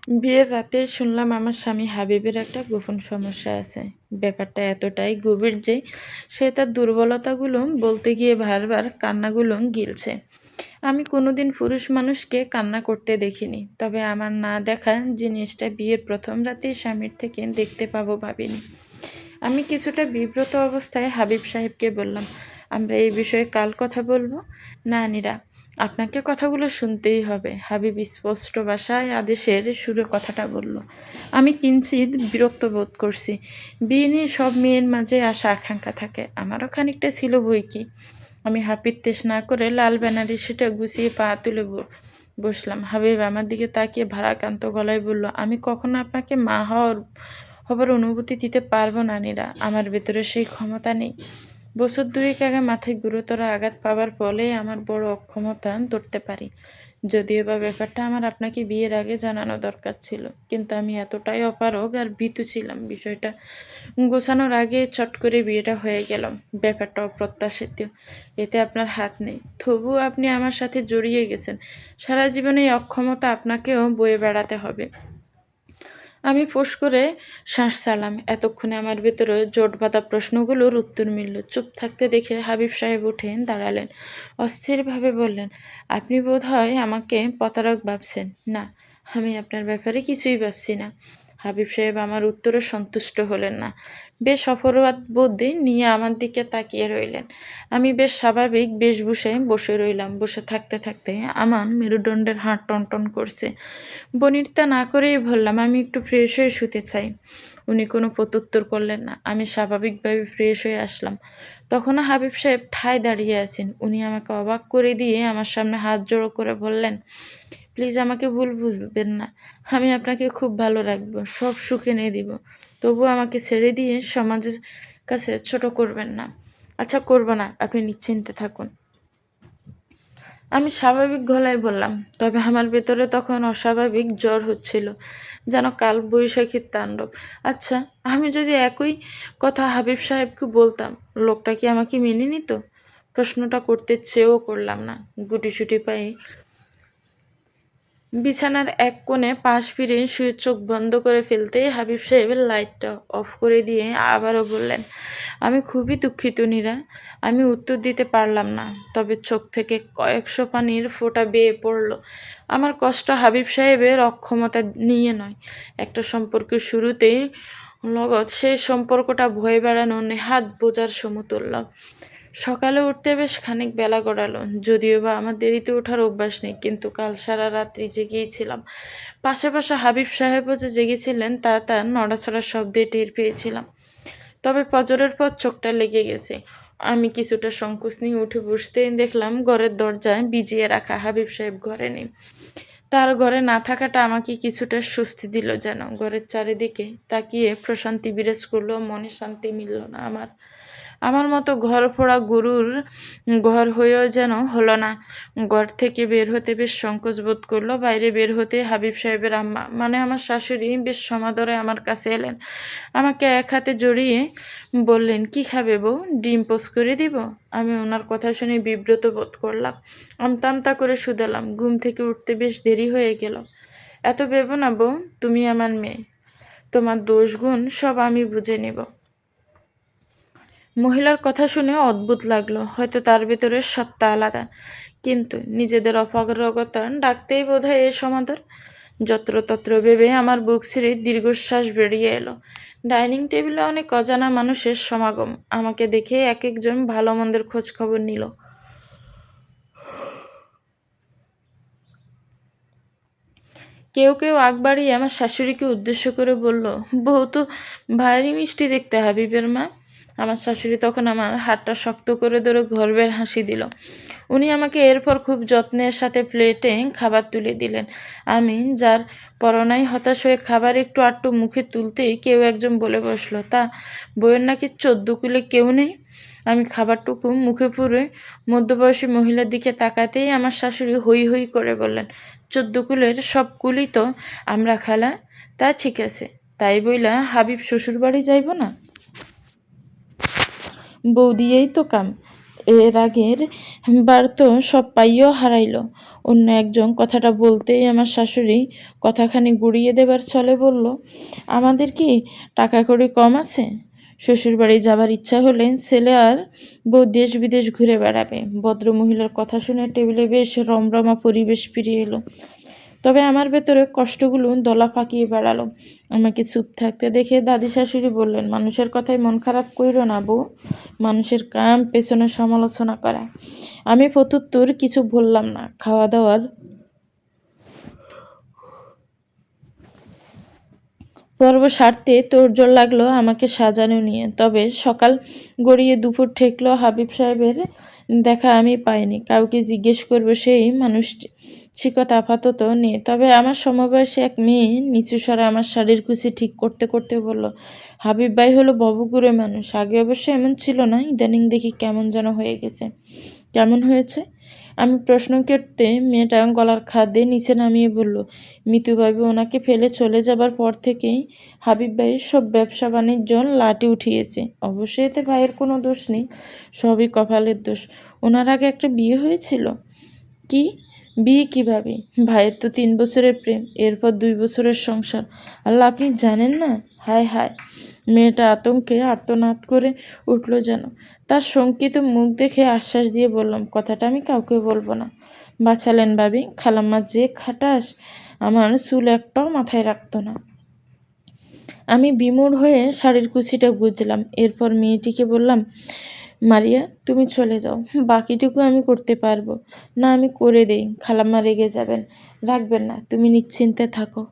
বিয়ের রাতে শুনলাম আমার স্বামী হাবিবের একটা গোপন সমস্যা আছে। ব্যাপারটা এতটাই গভীর যে সে তার দুর্বলতাগুলো বলতে গিয়ে বারবার কান্নাগুলো গিলছে। আমি কোনোদিন পুরুষ মানুষকে কান্না করতে দেখিনি, তবে আমার না দেখা জিনিসটা বিয়ের প্রথম রাতেই স্বামীর থেকে দেখতে পাবো ভাবিনি। আমি কিছুটা বিব্রত অবস্থায় হাবিব সাহেবকে বললাম, আমরা এই বিষয়ে কাল কথা বলবো। না নীরা, আপনাকে কথাগুলো শুনতেই হবে। হাবিব স্পষ্ট ভাষায় আদেশের সুরে কথাটা বলল। আমি কিঞ্চিত বিরক্ত বোধ করছি। বিয়ে নিয়ে সব মেয়ের মাঝে আশা আকাঙ্ক্ষা থাকে, আমারও খানিকটা ছিল বই কি। আমি হাপির তেশ না করে লাল ব্যানারে সেটা গুছিয়ে পা তুলে বসলাম। হাবিব আমার দিকে তাকিয়ে ভারাক্রান্ত গলায় বলল, আমি কখনো আপনাকে মা হবার অনুভূতি দিতে পারবো না নীরা, আমার ভেতরে সেই ক্ষমতা নেই। বছর দুয়েক আগে মাথায় গুরুতর আঘাত পাওয়ার ফলে আমার বড় অক্ষমতা ধরতে পারি। যদিও বা ব্যাপারটা আমার আপনাকে বিয়ের আগে জানানো দরকার ছিল, কিন্তু আমি এতটাই অপারগ আর ভীতু ছিলাম, বিষয়টা গোছানোর আগে চট করে বিয়েটা হয়ে গেল। ব্যাপারটা অপ্রত্যাশিত, এতে আপনার হাত নেই, তবুও আপনি আমার সাথে জড়িয়ে গেছেন। সারা জীবনে এই অক্ষমতা আপনাকেও বয়ে বেড়াতে হবে। আমি ফোঁস করে শ্বাস ছাড়লাম। এতক্ষণে আমার ভেতরে জোট বাঁধা প্রশ্নগুলোর উত্তর মিলল। চুপ থাকতে দেখে হাবিব সাহেব উঠেন দাঁড়ালেন, অস্থিরভাবে বললেন, আপনি বোধ হয় আমাকে প্রতারক ভাবছেন। না, আমি আপনার ব্যাপারে কিছুই ভাবছি না। হাবিব সাহেব আমার উত্তরে সন্তুষ্ট হলেন না, বেশ অপরাধ বোধ নিয়ে আমার দিকে তাকিয়ে রইলেন। আমি বেশ স্বাভাবিক বেশভূষায় বসে রইলাম। বসে থাকতে থাকতে আমার মেরুদণ্ডের হাড় টনটন করছে। বনিরতা না করেই বললাম, আমি একটু ফ্রেশ হয়ে শুতে চাই। উনি কোনো প্রত্যুত্তর করলেন না। আমি স্বাভাবিকভাবে ফ্রেশ হয়ে আসলাম। তখনও হাবিব সাহেব ঠায় দাঁড়িয়ে আছেন। উনি আমাকে অবাক করে দিয়ে আমার সামনে হাত জোড়ো করে বললেন, প্লিজ আমাকে ভুল বুঝবেন না, আমি আপনাকে খুব ভালো রাখবো, সব সুখ এনে দিব, তবু আমাকে ছেড়ে দিয়ে সমাজের কাছে ছোট করবেন না। আচ্ছা, করবো না, আপনি নিশ্চিন্তে থাকুন। আমি স্বাভাবিক গলায় বললাম, তবে আমার ভেতরে তখন অস্বাভাবিক জ্বর হচ্ছিল, যেন কাল বৈশাখীর তাণ্ডব। আচ্ছা, আমি যদি একই কথা হাবিব সাহেবকে বলতাম, লোকটা কি আমাকে মেনে নিত? প্রশ্নটা করতে চেয়েও করলাম না। গুটিসুটি পায়ে বিছানার এক কোণে পাশ ফিরে শুয়ে চোখ বন্ধ করে ফেলতেই হাবিব সাহেবের লাইটটা অফ করে দিয়ে আবারও বললেন, আমি খুবই দুঃখিত নীরা। আমি উত্তর দিতে পারলাম না, তবে চোখ থেকে কয়েকশো পানির ফোঁটা বেয়ে পড়ল। আমার কষ্ট হাবিব সাহেবের অক্ষমতা নিয়ে নয়, একটা সম্পর্কের শুরুতেই লগত সেই সম্পর্কটা ভয়ে বেড়ানো নেহাত বোঝার সমতুল্য। সকালে উঠতে বেশ খানিক বেলা গড়ালো, যদিও বা আমার দেরিতে ওঠার অভ্যাস নেই, কিন্তু কাল সারা রাত্রি জেগেইছিলাম। পাশে পাশে হাবিব সাহেবও যে জেগেছিলেন তা তার নড়াচড়ার শব্দে টের পেয়েছিলাম। তবে ফজরের পর চোখটা লেগে গেছে। আমি কিছুটা সংকোচ নিয়ে উঠে বসতেই দেখলাম ঘরের দরজায় ভিজিয়ে রাখা। হাবিব সাহেব ঘরে নেই। তার ঘরে না থাকাটা আমাকে কিছুটা স্বস্তি দিল যেন। ঘরের চারিদিকে তাকিয়ে প্রশান্তি বিরাজ করলো, মনে শান্তি মিলল না আমার। আমার মতো ঘর ফোড়া গরুর ঘর হয়েও যেন হলো না। ঘর থেকে বের হতে বেশ সংকোচ বোধ করলো। বাইরে বের হতে হাবিব সাহেবের আম্মা, মানে আমার শাশুড়ি, বেশ সমাদরে আমার কাছে এলেন। আমাকে এক হাতে জড়িয়ে বললেন, কি খাবে বউ, ডিম পোস্ট করে দিব? আমি ওনার কথা শুনে বিব্রত বোধ করলাম। আমতা আমতা করে শুধালাম। ঘুম থেকে উঠতে বেশ দেরি হয়ে গেল। এত ভেবো না বউ, তুমি আমার মেয়ে, তোমার দোষ গুণ সব আমি বুঝে নেব। মহিলার কথা শুনে অদ্ভুত লাগলো, হয়তো তার ভেতরে সত্তা আলাদা, কিন্তু নিজেদের অপারগতা ডাকতেই বোধহয় এ সমাদর। যত্রতত্র ভেবে আমার বুক ছিঁড়ে দীর্ঘশ্বাস বেরিয়ে এলো। ডাইনিং টেবিলে অনেক অজানা মানুষের সমাগম। আমাকে দেখে এক একজন ভালো মন্দের খোঁজ খবর নিল। কেউ কেউ আগ বাড়িয়ে আমার শাশুড়িকে উদ্দেশ্য করে বলল, বউ তো ভারী মিষ্টি দেখতে হাবিবের মা। আমার শাশুড়ি তখন আমার হাতটা শক্ত করে ধরে গর্বের হাসি দিল। উনি আমাকে এরপর খুব যত্নের সাথে প্লেটে খাবার তুলে দিলেন। আমি যার পরনাই হতাশ হয়ে খাবার একটু আটটু মুখে তুলতেই কেউ একজন বলে বসলো, তা বইয়ের নাকি 14 কুলে কেউ নেই? আমি খাবারটুকু মুখে পুরে মধ্যবয়সী মহিলার দিকে তাকাতেই আমার শাশুড়ি হই হই করে বললেন, 14 কুলের সব কুলই তো আমরা খালা। তা ঠিক আছে, তাই বইলা হাবিব শ্বশুর বাড়ি যাইব না? বউ দিয়েই তো কাম। এর আগের বার তো সব পাইয়েও হারাইল। অন্য একজন কথাটা বলতেই আমার শাশুড়ি কথাখানি গুড়িয়ে দেবার ছলে বলল, আমাদের কি টাকা কড়ি কম আছে? শ্বশুরবাড়ি যাবার ইচ্ছা হলে ছেলে আর বউ দেশ বিদেশ ঘুরে বেড়াবে। ভদ্রমহিলার কথা শুনে টেবিলে বেশ রমরমা পরিবেশ ফিরে এলো। তবে আমার ভেতরে কষ্টগুলো দলা পাকিয়ে বেড়ালো। আমাকে চুপ থাকতে দেখে দাদি শাশুড়ি বললেন, মানুষের কথায় মন খারাপ কইরো না বউ, মানুষের কাম পেছনে সমালোচনা করা। আমি প্রত্যুত্তর কিছু বললাম না। খাওয়া দাওয়ার পর্ব সারতে তোড়জোড় লাগলো আমাকে সাজানো নিয়ে। তবে সকাল গড়িয়ে দুপুর ঠেকলো, হাবিব সাহেবের দেখা আমি পাইনি। কাউকে জিজ্ঞেস করবো সেই মানসিকতা আপাতত নেই। তবে আমার সমবয়সী এক মেয়ে নিচু স্বরে আমার শাড়ির কুচি ঠিক করতে করতে বলল, হাবিব ভাই হলো ভবঘুরে মানুষ। আগে অবশ্য এমন ছিল না, ইদানিং দেখি কেমন যেন হয়ে গেছে। কেমন হয়েছে? আমি প্রশ্ন করতে মেয়েটা গলার খাদ্যে নিচে নামিয়ে বলল, মিতুভাবি ওনাকে ফেলে চলে যাবার পর থেকেই হাবিব ভাইয়ের সব ব্যবসা বাণিজ্য লাটে উঠিয়েছে। অবশ্যই এতে ভাইয়ের কোনো দোষ নেই, সবই কপালের দোষ। ওনার আগে একটা বিয়ে হয়েছিল। কি? বিয়ে কিভাবে? ভাইয়ের তো 3 বছরের প্রেম, এরপর 2 বছরের সংসার। আল্লাহ, আপনি জানেন না? হায় হায়! মেয়েটা আতঙ্কে আর্তনাদ করে উঠল যেন। তার শঙ্কিত মুখ দেখে আশ্বাস দিয়ে বললাম, কথাটা আমি কাউকে বলবো না। বাঁচালেন ভাবি, খালাম্মা যে খাটাস, আমার চুল একটাও মাথায় রাখতো না। আমি বিমূঢ় হয়ে শাড়ির কুচিটা গুজলাম। এরপর মেয়েটিকে বললাম, মারিয়া তুমি চলে যাও, বাকিটুকু আমি করতে পারবো। না, আমি করে দেই, খালাম্মা রেগে যাবেন। রাখবেন না, তুমি নিশ্চিন্তে থাকো।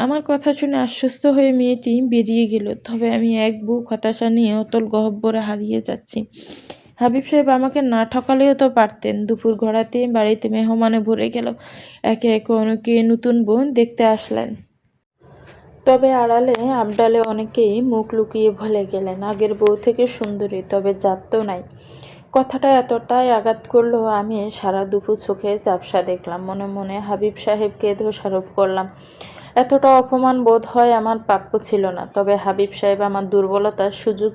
আমার কথা শুনে আশ্বস্ত হয়ে মেয়েটি বেরিয়ে গেল। তবে আমি এক বুক হতাশা নিয়ে অতল গহ্বরে হারিয়ে যাচ্ছি। হাবিব সাহেব আমাকে না ঠকালেও তো পারতেন। দুপুর গড়াতে বাড়িতে মেহমানে ভরে গেল। একে একে অনেকে নতুন বোন দেখতে আসলেন। তবে আড়ালে আবডালে অনেকেই মুখ লুকিয়ে ভুলে গেলেন আগের বউ থেকে সুন্দরী, তবে জাত তো নাই। কথাটা এতটাই আঘাত করলো, আমি সারা দুপুর চোখে ঝাপসা দেখলাম। মনে মনে হাবিব সাহেবকে দোষারোপ করলাম। এতটা অপমান বোধ হয় আমার প্রাপ্য ছিল না। তবে হাবিব সাহেব আমার দুর্বলতার সুযোগ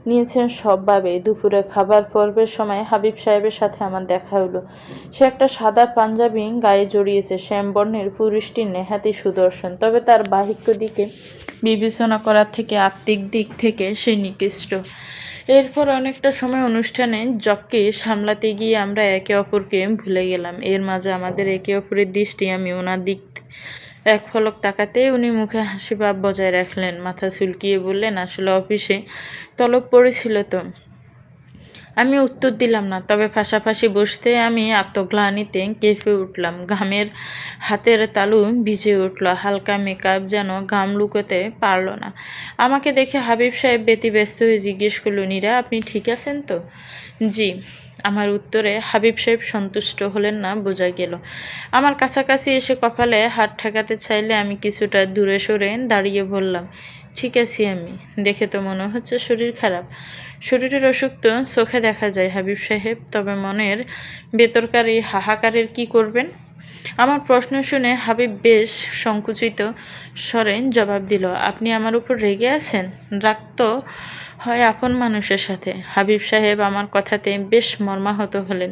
নিয়েছেন সবভাবে। দুপুরে খাবার পর্বের সময় হাবিব সাহেবের সাথে আমার দেখা হলো। সে একটা সাদা পাঞ্জাবি গায়ে জড়িয়েছে। শ্যামবর্ণের পুরুষটি নেহাতি সুদর্শন, তবে তার বাহিক্য দিকে বিবেচনা করার থেকে আত্মিক দিক থেকে সে নিকৃষ্ট। এরপর অনেকটা সময় অনুষ্ঠানে জককে সামলাতে গিয়ে আমরা একে অপরকে ভুলে গেলাম। এর মাঝে আমাদের একে অপরের দৃষ্টি, আমি ওনার দিক এক পলক তাকাতেই উনি মুখে হাসি ভাব বজায় রাখলেন। মাথা চুলকিয়ে বললেন, আসলে অফিসে তলব পড়েছিল তো। আমি উত্তর দিলাম না, তবে পাশাপাশি বসতে আমি আত্মগ্লানিতে কেঁপে উঠলাম। ঘামের হাতের তালু ভিজে উঠল। হালকা মেকআপ যেন ঘাম লুকোতে পারল না। আমাকে দেখে হাবিব সাহেব ব্যতিব্যস্ত হয়ে জিজ্ঞেস করল, নীরা আপনি ঠিক আছেন তো? জি। আমার উত্তরে হাবিব সাহেব সন্তুষ্ট হলেন না বোঝা গেল। আমার কাছাকাছি এসে কপালে হাত ঠেকাতে চাইলে আমি কিছুটা দূরে সরে দাঁড়িয়ে বললাম, ঠিক আছি আমি। দেখে তো মনে হচ্ছে শরীর খারাপ। শরীরের অসুখ তো চোখে দেখা যায় হাবিব সাহেব, তবে মনের ভেতরকার এই হাহাকারের কি করবেন? আমার প্রশ্ন শুনে হাবিব বেশ সংকুচিত স্বরে জবাব দিল, আপনি আমার উপর রেগে আছেন? রাগ তো হয় আপন মানুষের সাথে। হাবিব সাহেব আমার কথাতে বেশ মর্মাহত হলেন।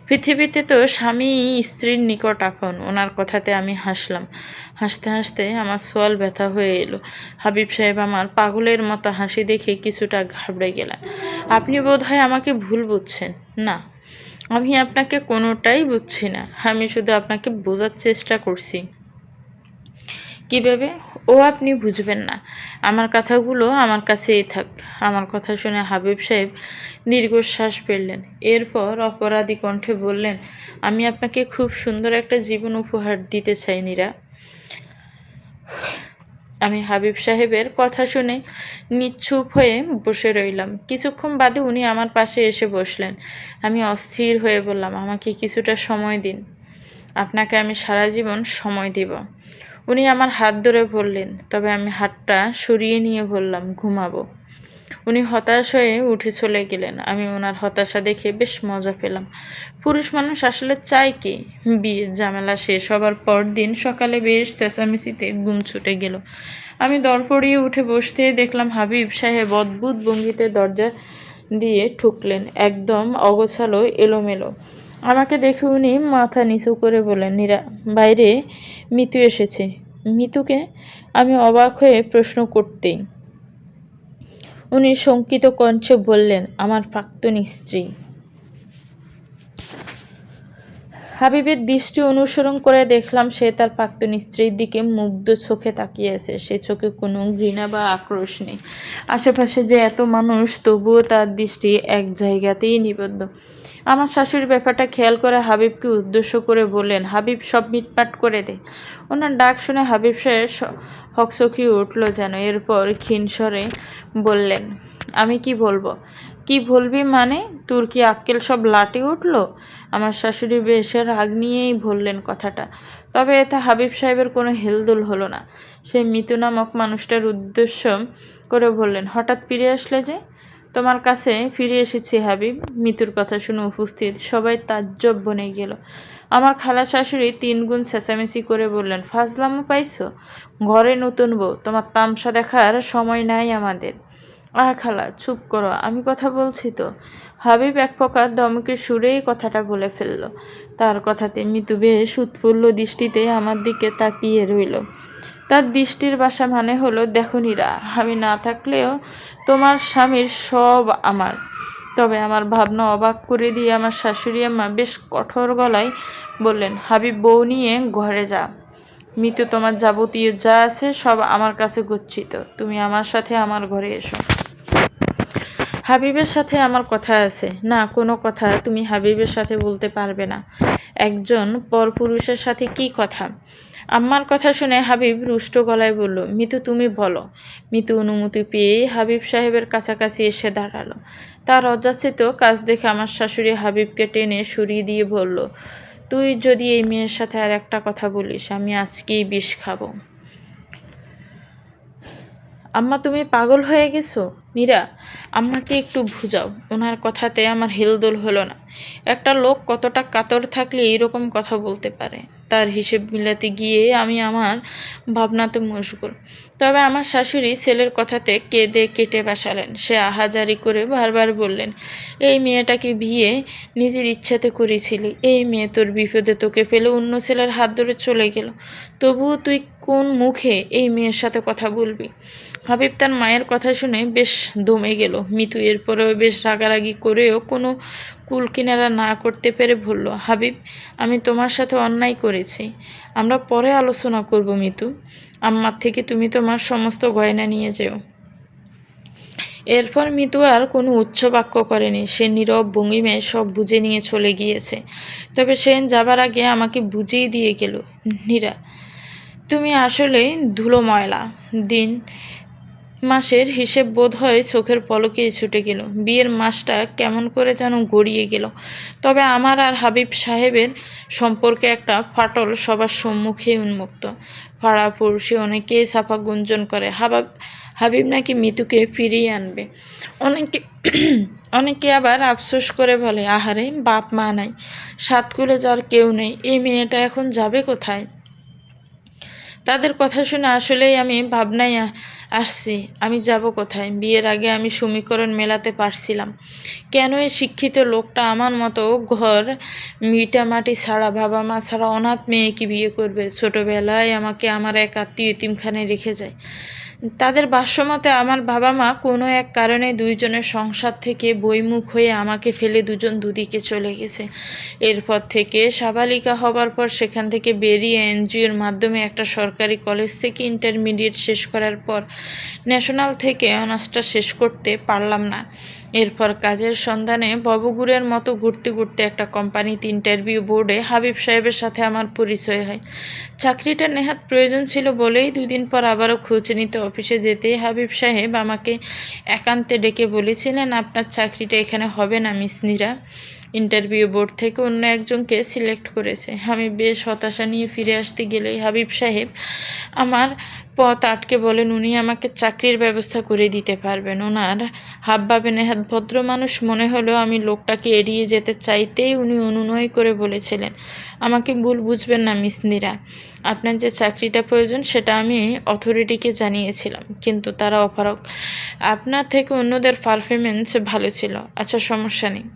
পৃথিবীতে তো স্বামী স্ত্রীর নিকট আপন। ওনার কথাতে আমি হাসলাম। হাসতে হাসতে আমার সোয়াল ব্যথা হয়ে এলো। হাবিব সাহেব আমার পাগলের মতো হাসি দেখে কিছুটা ঘাবড়ে গেলেন। আপনি বোধহয় আমাকে ভুল বুঝছেন। না, আমি আপনাকে কোনোটাই বুঝছি না। আমি শুধু আপনাকে বোঝার চেষ্টা করছি। কীভাবে? ও আপনি বুঝবেন না। আমার কথাগুলো আমার কাছেই থাক। আমার কথা শুনে হাবিব সাহেব দীর্ঘশ্বাস ফেললেন। এরপর অপরাধী কণ্ঠে বললেন, আমি আপনাকে খুব সুন্দর একটা জীবন উপহার দিতে চাই নীরা। আমি হাবিব সাহেবের কথা শুনে নিশ্চুপ হয়ে বসে রইলাম। কিছুক্ষণ বাদে উনি আমার পাশে এসে বসলেন। আমি অস্থির হয়ে বললাম, আমাকে কিছুটা সময় দিন। আপনাকে আমি সারা জীবন সময় দেব। উনি আমার হাত ধরে বললেন, তবে আমি হাতটা সরিয়ে নিয়ে বললাম, ঘুমাবো। উনি হতাশ হয়ে উঠে চলে গেলেন। আমি ওনার হতাশা দেখে বেশ মজা পেলাম। পুরুষ মানুষ আসলে চায় কি? বিয়ের ঝামেলা শেষ হবার পর দিন সকালে বেশ চেঁচামেচিতে ঘুম ছুটে গেল। আমি দরপড়িয়ে উঠে বসতে দেখলাম হাবিব সাহেব অদ্ভুত ভঙ্গিতে দরজা দিয়ে ঠুকলেন, একদম অগোছালো এলোমেলো। আমাকে দেখে উনি মাথা নিচু করে বললেন, নীরা, বাইরে মিতু এসেছে। মিতুকে? আমি অবাক হয়ে প্রশ্ন করতেই উনি শঙ্কিত কণ্ঠে বললেন, আমার প্রাক্তন স্ত্রী। হাবিবের দৃষ্টি অনুসরণ করে দেখলাম সে তার প্রাক্তন স্ত্রীর দিকে মুগ্ধ চোখে তাকিয়ে আছে। সে চোখে কোনো ঘৃণা বা আক্রোশ নেই। আশেপাশে যে এত মানুষ, তবুও তার দৃষ্টি এক জায়গাতেই নিবদ্ধ। আমার শাশুড়ির ব্যাপারটা খেয়াল করে হাবিবকে উদ্দেশ্য করে বললেন, হাবিব, সব মিটমাট করে দে। ওনার ডাক শুনে হাবিব সাহেব হকচকিয়ে উঠল যেন। এরপর ক্ষীণ স্বরে বললেন, আমি কি বলবো? কি বলবি মানে? তোর কি আক্কেল সব লাটে উঠল? আমার শাশুড়ি বেশ রাগ নিয়েই বললেন কথাটা। তবে এতে হাবিব সাহেবের কোনো হেলদোল হলো না। সেই মিতু নামক মানুষটার উদ্দেশ্য করে বললেন, হঠাৎ ফিরে আসলে যে? তোমার কাছে ফিরে এসেছি হাবিব। মিতুর কথা শুনে উপস্থিত সবাই তাজ্জব বনে গেল। আমার খালা শাশুড়ি 3 গুণ চেঁচামেচি করে বললেন, ফাজলামো পাইছো? ঘরে নতুন বউ, তোমার তামসা দেখার সময় নাই আমাদের। খালা, চুপ করো, আমি কথা বলছি তো। হাবিব এক প্রকার ধমকের সুরেই কথাটা বলে ফেলল। তার কথাতে মিতু বেশ উৎফুল্ল দৃষ্টিতে আমার দিকে তাকিয়ে রইল। তার দৃষ্টির ভাষা মানে হলো, দেখো নীরা, আমি না থাকলেও তোমার স্বামীর সব আমার। তবে আমার ভাবনা অবাক করে দিয়ে আমার শাশুড়ি আম্মা বেশ কঠোর গলায় বললেন, হাবিব, বউ নিয়ে ঘরে যা। মিতু, তোমার যাবতীয় যা আছে সব আমার কাছে গচ্ছিত। তুমি আমার সাথে আমার ঘরে এসো। হাবিবের সাথে আমার কথা আছে। না, কোনো কথা তুমি হাবিবের সাথে বলতে পারবে না। একজন পরপুরুষের সাথে কি কথা? আম্মার কথা শুনে হাবিব রুষ্ট গলায় বলল, মিতু, তুমি বলো। মিতু অনুমতি পেয়ে হাবিব সাহেবের কাছাকাছি এসে দাঁড়ালো। তার অযাচিত কাজ দেখে আমার শাশুড়ি হাবিবকে টেনে সরিয়ে দিয়ে বলল, তুই যদি এই মেয়ের সাথে আর একটা কথা বলিস, আমি আজকেই বিষ খাবো। আম্মা, তুমি পাগল হয়ে গেছো? নীরা, আম্মাকে একটু বুঝাও। ওনার কথাতে আমার হেলদোল হলো না। একটা লোক কতটা কাতর থাকলে এইরকম কথা বলতে পারে? তার হিসেব মিলাতে গিয়ে আমি আমার ভাবনাতে মশগুল। তবে আমার শাশুড়ি ছেলের কথাতে কেঁদে কেটে বসালেন। সে আহাজারি করে বারবার বললেন, এই মেয়েটাকে বিয়ে নিজের ইচ্ছাতে করেছিলি। এই মেয়ে তোর বিপদে তোকে ফেলে অন্য ছেলের হাত ধরে চলে গেল। তবুও তুই কোন মুখে এই মেয়ের সাথে কথা বলবি? হাবিব তার মায়ের কথা শুনে বেশ দমে গেল। মিতু এরপরেও বেশ রাগারাগি করেও কোনো কুলকিনারা না করতে পেরে বলল, হাবিব, আমি তোমার সাথে অন্যায় করেছি। আমরা পরে আলোচনা করব মিতু। আম্মার থেকে তুমি তোমার সমস্ত গয়না নিয়ে যেও। এরপর মিতু আর কোনো উচ্চ বাক্য করেনি। সে নীরব ভঙ্গিমায় সব বুঝে নিয়ে চলে গিয়েছে। তবে সে যাবার আগে আমাকে বুঝিয়ে দিয়ে গেল, নীরা, তুমি আসলে ধুলো ময়লা। দিন মাসের হিসেব বোধ হয় চোখের পলকেই ছুটে গেল। বিয়ের মাসটা কেমন করে যেন গড়িয়ে গেল। তবে আমার আর হাবিব সাহেবের সম্পর্কে একটা ফাটল সবার সম্মুখে উন্মুক্ত। পাড়াপড়শি অনেকেই ছাপা গুঞ্জন করে, হাবিব নাকি মিতুকে ফিরিয়ে আনবে। অনেকে অনেকে আবার আফসোস করে বলে, আহারে, বাপ মা নাই, সাত কুলে যার কেউ নেই, এই মেয়েটা এখন যাবে কোথায়? তাদের কথা শুনে আসলেই আমি ভাবনায় আসছি, আমি যাব কোথায়? বিয়ের আগে আমি সমীকরণ মেলাতে পারছিলাম, কেন এই শিক্ষিত লোকটা আমার মতো ঘর মিটামাটি ছাড়া, বাবা মা ছাড়া অনাথ মেয়েকে বিয়ে করবে? ছোটোবেলায় আমাকে আমার এক আত্মীয় এতিমখানায় রেখে যায়। তাদের ভাষ্যমতে আমার বাবা মা কোনো এক কারণে দুইজনের সংসার থেকে বৈমুখ হয়ে আমাকে ফেলে দুজন দুদিকে চলে গেছে। এরপর থেকে সাবালিকা হবার পর সেখান থেকে বেরিয়ে এনজিওর মাধ্যমে একটা সরকারি কলেজ থেকে ইন্টারমিডিয়েট শেষ করার পর ন্যাশনাল থেকে অনার্সটা শেষ করতে পারলাম না। এরপর কাজের সন্ধানে ববগুড়ের মতো ঘুরতে ঘুরতে একটা কোম্পানিতে ইন্টারভিউ বোর্ডে হাবিব সাহেবের সাথে আমার পরিচয় হয়। চাকরিটা নেহাত প্রয়োজন ছিল বলেই 2 দিন পর আবারও খোঁজ নিতে অফিসে যেতেই হাবিব সাহেব আমাকে একান্তে ডেকে বলেছিলেন, আপনার চাকরিটা এখানে হবে না মিস নীরা। ইন্টারভিউ বোর্ড থেকে অন্য একজনকে সিলেক্ট করেছে। আমি বেশ হতাশা নিয়ে ফিরে আসতে গেলেই হাবিব সাহেব আমার পথ আটকে বলেন উনি আমাকে চাকরির ব্যবস্থা করে দিতে পারবেন। ওনার হাবভাবে নেহাত ভদ্র মানুষ মনে হলেও আমি লোকটাকে এড়িয়ে যেতে চাইতেই উনি অনুনয় করে বলেছিলেন, আমাকে ভুল বুঝবেন না মিস নীরা, আপনার যে চাকরিটা প্রয়োজন সেটা আমি অথরিটিকে জানিয়েছিলাম, কিন্তু তারা অপারগ। আপনার থেকে অন্যদের পারফরমেন্স ভালো ছিল। আচ্ছা, সমস্যা নেই,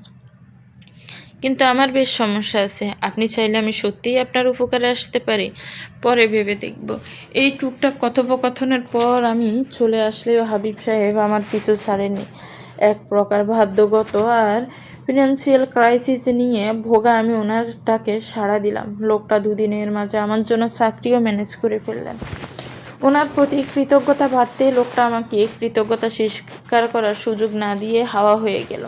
কিন্তু আমার বেশ সমস্যা আছে। আপনি চাইলে আমি সত্যিই আপনার উপকারে আসতে পারি। পরে ভেবে দেখব। এই টুকটাক কথোপকথনের পর আমি চলে আসলেও হাবিব সাহেব আমার পিছু ছাড়েননি। এক প্রকার বাধ্যগত আর ফিনান্সিয়াল ক্রাইসিস নিয়ে ভোগা আমি ওনার ডাকে সাড়া দিলাম। লোকটা দুদিনের মাঝে আমার জন্য চাকরিও ম্যানেজ করে ফেললেন। ওনার প্রতি কৃতজ্ঞতা বাড়তে লোকটা আমাকে কৃতজ্ঞতা স্বীকার করার সুযোগ না দিয়ে হাওয়া হয়ে গেল।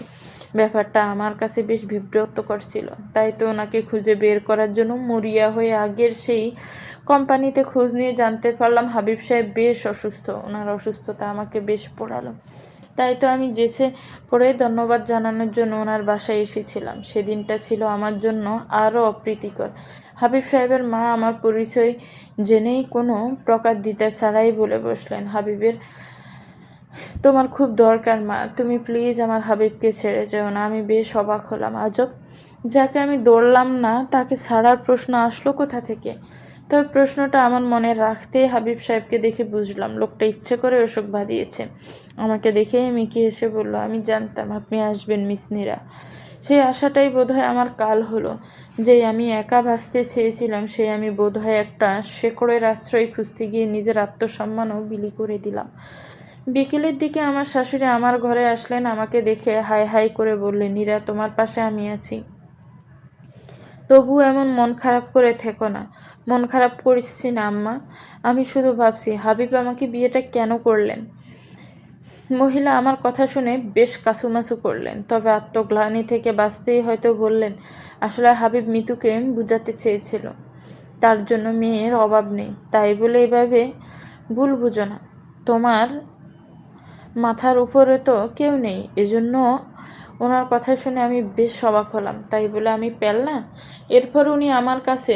ব্যাপারটা আমার কাছে বেশ বিব্রতকর ছিল। তাই তো ওনাকে খুঁজে বের করার জন্য মরিয়া হয়ে আগের সেই কোম্পানিতে খোঁজ নিয়ে জানতে পারলাম হাবিব সাহেব বেশ অসুস্থ। ওনার অসুস্থতা আমাকে বেশ পোড়ালো। তাই তো আমি যেচে পড়ে ধন্যবাদ জানানোর জন্য ওনার বাসায় এসেছিলাম। সেদিনটা ছিল আমার জন্য আরও অপ্রীতিকর। হাবিব সাহেবের মা আমার পরিচয় জেনেই কোনো প্রকার দ্বিধা ছাড়াই বলে বসলেন, হাবিবের তোমার খুব দরকার মা, তুমি প্লিজ আমার হাবিবকে ছেড়ে যেও না। আমি বেশ অবাক হলাম। আজব, যাকে আমি দৌড়লাম না তাকে ছাড়ার প্রশ্ন আসলো কোথা থেকে? তবে প্রশ্নটা আমার মনে রাখতেই হাবিব সাহেবকে দেখে বুঝলাম লোকটা ইচ্ছে করে ওসব বাঁধিয়েছে। আমাকে দেখে মিকি এসে বলল, আমি জানতাম আপনি আসবেন মিস নীরা। সেই আশাটাই বোধহয় আমার কাল হলো। যেই আমি একা বাঁচতে চেয়েছিলাম সেই আমি বোধহয় একটা শেকড়ের আশ্রয় খুঁজতে গিয়ে নিজের আত্মসম্মানও বিলি করে দিলাম। বিকেলের দিকে আমার শাশুড়ি আমার ঘরে আসলেন। আমাকে দেখে হাই হাই করে বললেন, নীরা, তোমার পাশে আমি আছি, তবু এমন মন খারাপ করে থেকো না। মন খারাপ করছি না আম্মা, আমি শুধু ভাবছি হাবিব আমাকে বিয়েটা কেন করলেন। মহিলা আমার কথা শুনে বেশ কাছুমাছু করলেন, তবে আত্মগ্লানি থেকে বাঁচতেই হয়তো বললেন, আসলে হাবিব মিতুকে বুঝাতে চেয়েছিল তার জন্য মেয়ের অভাব নেই, তাই বলে এভাবে ভুল বুঝো না। তোমার মাথার উপরে তো কেউ নেই, এজন্য ওনার কথা শুনে আমি বেশ অবাক হলাম। তাই বলে আমি পেল না? এরপর উনি আমার কাছে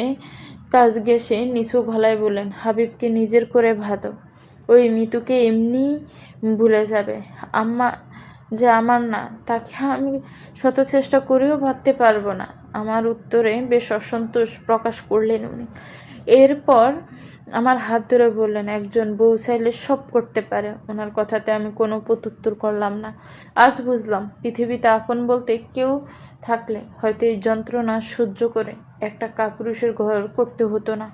কাজ ঘেঁষে নিচু গলায় বললেন, হাবিবকে নিজের করে ভাবো, ওই মিতুকে এমনি ভুলে যাবে। আম্মা যে আমার না, তাকে আমি শত চেষ্টা করেও ভাবতে পারবো না। আমার উত্তরে বেশ অসন্তোষ প্রকাশ করলেন উনি। এরপর আমার হাত ধরে বললেন, একজন বউ চাইলে সব করতে পারে। ওনার কথাতে আমি কোনো প্রত্যুত্তর করলাম না। আজ বুঝলাম পৃথিবীতে আপন বলতে কেউ থাকলে হয়তো এই যন্ত্রণা সহ্য করে একটা কাপুরুষের ঘর করতে হতো না।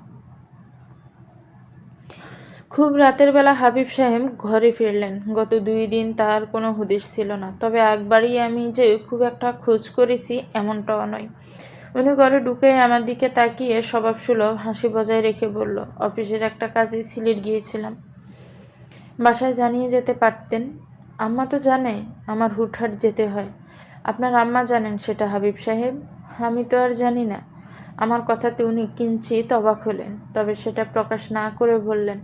খুব রাতের বেলা হাবিব সাহেব ঘরে ফিরলেন। গত 2 দিন তার কোনো হুদিস ছিল না। তবে একবারই আমি যে খুব একটা খোঁজ করেছি এমনটাও নয়। উনি ঘরে ঢুকে আমার দিকে তাকিয়ে স্বভাবসুলভ হাসি বজায় রেখে বলল, অফিসের একটা কাজে সিলেট গিয়েছিলাম, বাসায় জানিয়ে যেতে পারতেন। আম্মা তো জানে আমার হুটহাট যেতে হয়। আপনার আম্মা জানেন সেটা হাবিব সাহেব? আমি তো আর জানি না। আমার কথাতে উনি কিঞ্চিত অবাক হলেন, তবে সেটা প্রকাশ না করে বললেন,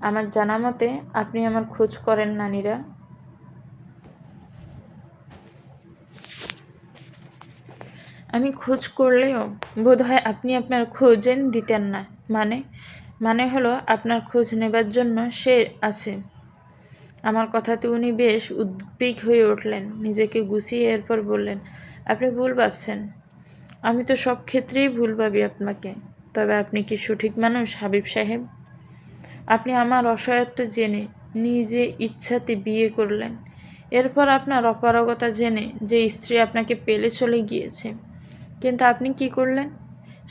আমার জানা মতে আপনি আমার খোঁজ করেন না নীরা। আমি খোঁজ করলেও বোধহয় আপনি আপনার খোঁজেন দিতেন না। মানে? মানে হলো আপনার খোঁজ নেবার জন্য সে আছে। আমার কথাতে উনি বেশ উদ্বিগ হয়ে উঠলেন। নিজেকে গুছিয়ে এরপর বললেন, আপনি ভুল ভাবছেন। আমি তো সব ক্ষেত্রেই ভুল ভাবি আপনাকে। তবে আপনি কি সঠিক মানুষ হাবিব সাহেব? আপনি আমার অসহায়ত্ব জেনে নিজে ইচ্ছাতে বিয়ে করলেন। এরপর আপনার অপারগতা জেনে যে স্ত্রী আপনাকে পেলে চলে গিয়েছে। কিন্তু আপনি কি করলেন?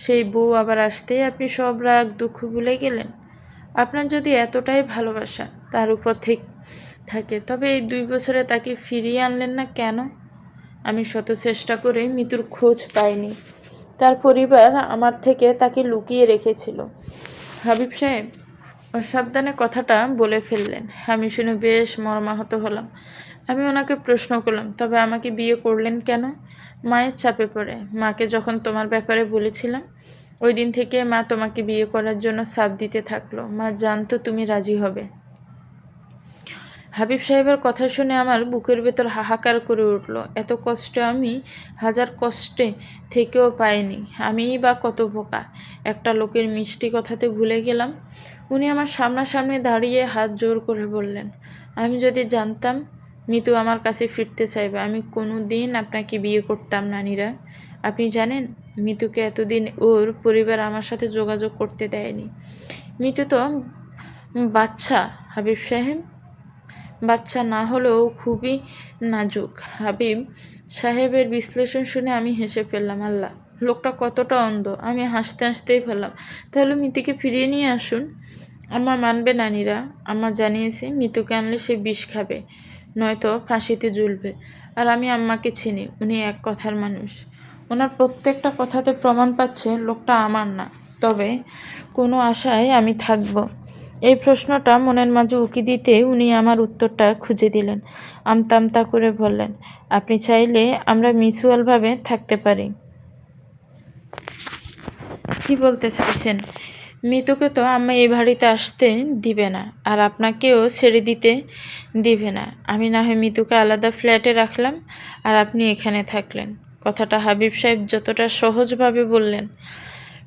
সেই বউ আবার আসতেই আপনি সব রাগ দুঃখ ভুলে গেলেন। আপনার যদি এতটাই ভালোবাসা তার উপর থাকে, তবে এই 2 বছরে তাকে ফিরিয়ে আনলেন না কেন? আমি শত চেষ্টা করে মিতুর খোঁজ পাইনি। তার পরিবার আমার থেকে তাকে লুকিয়ে রেখেছিল। হাবিব সাহেব অসাবধানে কথাটা বলে ফেললেন। আমি শুনে বেশ মর্মাহত হলাম। আমি ওনাকে প্রশ্ন করলাম, তবে আমাকে বিয়ে করলেন কেন? মায়ের চাপে পড়ে। মাকে যখন তোমার ব্যাপারে বলেছিলাম, ওই দিন থেকে মা তোমাকে বিয়ে করার জন্য চাপ দিতে থাকলো। মা জানতো তুমি রাজি হবে। হাবিব সাহেবের কথা শুনে আমার বুকের ভেতর হাহাকার করে উঠল। এত কষ্ট আমি হাজার কষ্টে থেকেও পাইনি। আমিই বা কত বোকা, একটা লোকের মিষ্টি কথাতে ভুলে গেলাম। উনি আমার সামনাসামনি দাঁড়িয়ে হাত জোর করে বললেন, আমি যদি জানতাম মিতু আমার কাছে ফিরতে চাইবে, আমি কোনো দিন আপনাকে বিয়ে করতাম না নীরা। আপনি জানেন, মিতুকে এতদিন ওর পরিবার আমার সাথে যোগাযোগ করতে দেয়নি। মিতু তো বাচ্চা হাবিব সাহেব, বাচ্চা না হলেও খুবই নাজুক। হাবিব সাহেবের বিশ্লেষণ শুনে আমি হেসে ফেললাম। আল্লাহ, লোকটা কতটা অন্ধ! আমি হাসতে হাসতেই ফেললাম, তাহলে মিতুকে ফিরিয়ে নিয়ে আসুন। আম্মা মানবে নানিরা। আম্মা জানিয়েছে মিতুকে আনলে সে বিষ খাবে, নয়তো ফাঁসিতে ঝুলবে। আর আমি আম্মাকে চিনি, উনি এক কথার মানুষ। ওনার প্রত্যেকটা কথাতে প্রমাণ পাচ্ছে লোকটা আমার না। তবে কোনো আশায় আমি থাকবো? এই প্রশ্নটা মনের মাঝে উকি দিতে উনি আমার উত্তরটা খুঁজে দিলেন। আমতা আমতা করে বললেন, আপনি চাইলে আমরা মিউচুয়ালভাবে থাকতে পারি। কি বলতে চাইছেন? মিতুকে তো আম্মা এই বাড়িতে আসতে দিবে না, আর আপনাকেও ছেড়ে দিতে দিবে না। আমি না হয় মিতুকে আলাদা ফ্ল্যাটে রাখলাম, আর আপনি এখানে থাকলেন। কথাটা হাবিব সাহেব যতটা সহজভাবে